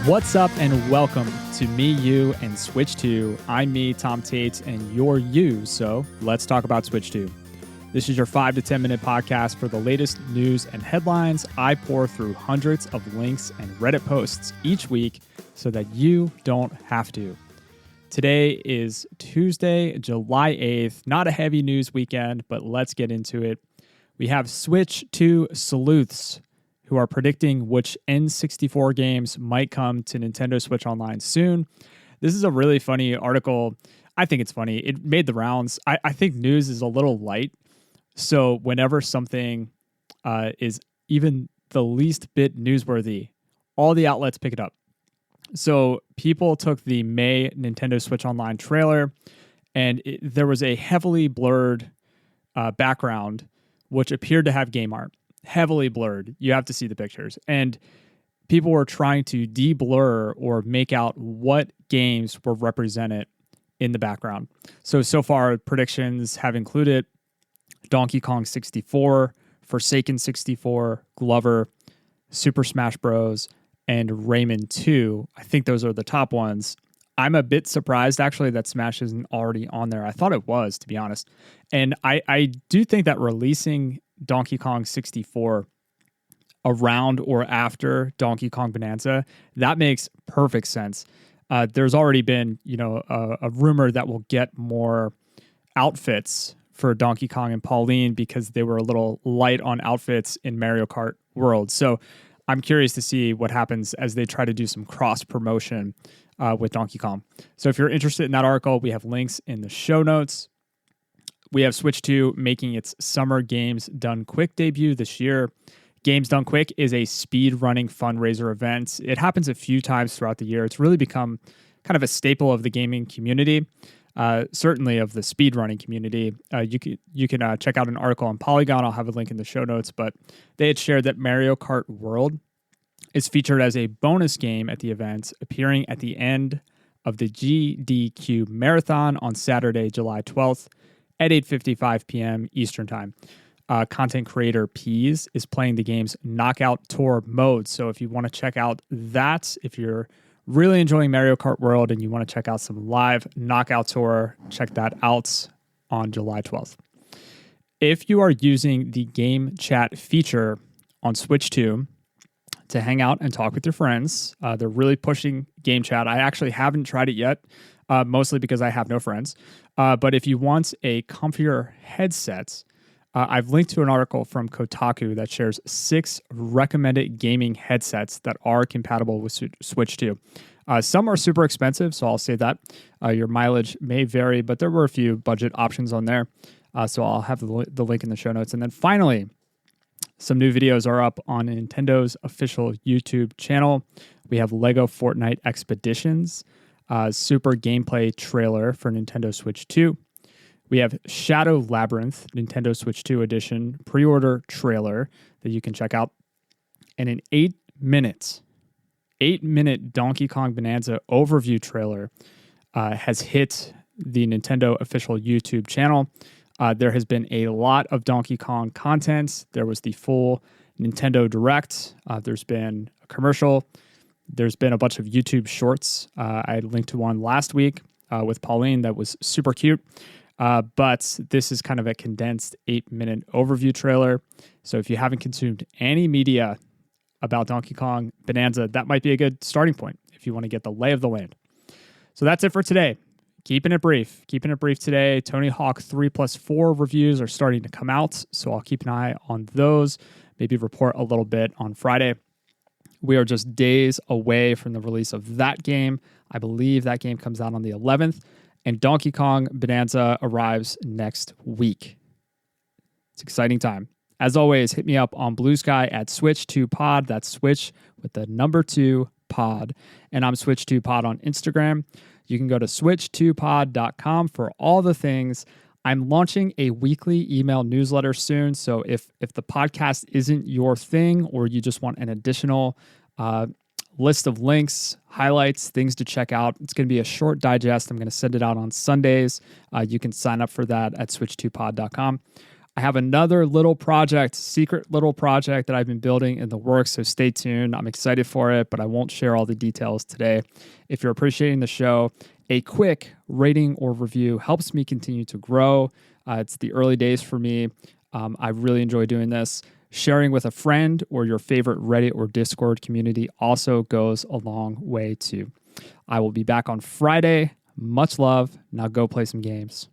What's up and welcome to Me, You, and Switch 2. I'm me, Tom Tate, and you're you, so let's talk about Switch 2. This is your 5 to 10 minute podcast for the latest news and headlines. I pour through hundreds of links and Reddit posts each week so that you don't have to. Today is Tuesday, July 8th. Not a heavy news weekend, but let's get into it. We have Switch 2 Sleuths, who are predicting which N64 games might come to Nintendo Switch Online soon. This is a really funny article. I think it's funny. It made the rounds. I think news is a little light. So whenever something is even the least bit newsworthy, all the outlets pick it up. So people took the May Nintendo Switch Online trailer, and there was a heavily blurred background, which appeared to have game art. Heavily blurred. You have to see the pictures. And people were trying to de-blur or make out what games were represented in the background. So far, predictions have included Donkey Kong 64, Forsaken 64, Glover, Super Smash Bros., and Rayman 2. I think those are the top ones. I'm a bit surprised, actually, that Smash isn't already on there. I thought it was, to be honest. And I do think that releasing Donkey Kong 64 around or after Donkey Kong Bonanza, that makes perfect sense. There's already been, a rumor that we'll get more outfits for Donkey Kong and Pauline because they were a little light on outfits in Mario Kart World. So I'm curious to see what happens as they try to do some cross promotion with Donkey Kong. So if you're interested in that article, we have links in the show notes. We have Switch 2 making its Summer Games Done Quick debut this year. Games Done Quick is a speed-running fundraiser event. It happens a few times throughout the year. It's really become kind of a staple of the gaming community, certainly of the speedrunning community. You can check out an article on Polygon. I'll have a link in the show notes, but they had shared that Mario Kart World is featured as a bonus game at the event, appearing at the end of the GDQ Marathon on Saturday, July 12th. At 8:55 p.m. Eastern Time. Content creator Peas is playing the game's Knockout Tour mode. So if you want to check out that, if you're really enjoying Mario Kart World and you want to check out some live Knockout Tour, check that out on July 12th. If you are using the game chat feature on Switch 2 to hang out and talk with your friends, they're really pushing game chat. I actually haven't tried it yet. Mostly because I have no friends. But if you want a comfier headset, I've linked to an article from Kotaku that shares 6 recommended gaming headsets that are compatible with Switch 2. Some are super expensive, so I'll say that. Your mileage may vary, but there were a few budget options on there. So I'll have the link in the show notes. And then finally, some new videos are up on Nintendo's official YouTube channel. We have Lego Fortnite Expeditions, super gameplay trailer for Nintendo Switch 2. We have Shadow Labyrinth, Nintendo Switch 2 edition pre-order trailer that you can check out. And an 8-minute Donkey Kong Bonanza overview trailer has hit the Nintendo official YouTube channel. There has been a lot of Donkey Kong content. There was the full Nintendo Direct. There's been a commercial. There's been a bunch of YouTube shorts. I linked to one last week with Pauline that was super cute. But this is kind of a condensed 8-minute overview trailer. So if you haven't consumed any media about Donkey Kong Bonanza, that might be a good starting point if you want to get the lay of the land. So that's it for today. Keeping it brief today. Tony Hawk 3+4 reviews are starting to come out. So I'll keep an eye on those. Maybe report a little bit on Friday. We are just days away from the release of that game. I believe that game comes out on the 11th, and Donkey Kong Bonanza arrives next week. It's an exciting time. As always, hit me up on Blue Sky at Switch2Pod. That's Switch with the number 2 pod. And I'm Switch2Pod on Instagram. You can go to switch2pod.com for all the things. I'm launching a weekly email newsletter soon. So if the podcast isn't your thing, or you just want an additional list of links, highlights, things to check out, it's going to be a short digest. I'm going to send it out on Sundays. You can sign up for that at switch2pod.com. I have another little project, secret little project that I've been building in the works, so stay tuned. I'm excited for it, but I won't share all the details today. If you're appreciating the show, a quick rating or review helps me continue to grow. It's the early days for me. I really enjoy doing this. Sharing with a friend or your favorite Reddit or Discord community also goes a long way too. I will be back on Friday. Much love. Now go play some games.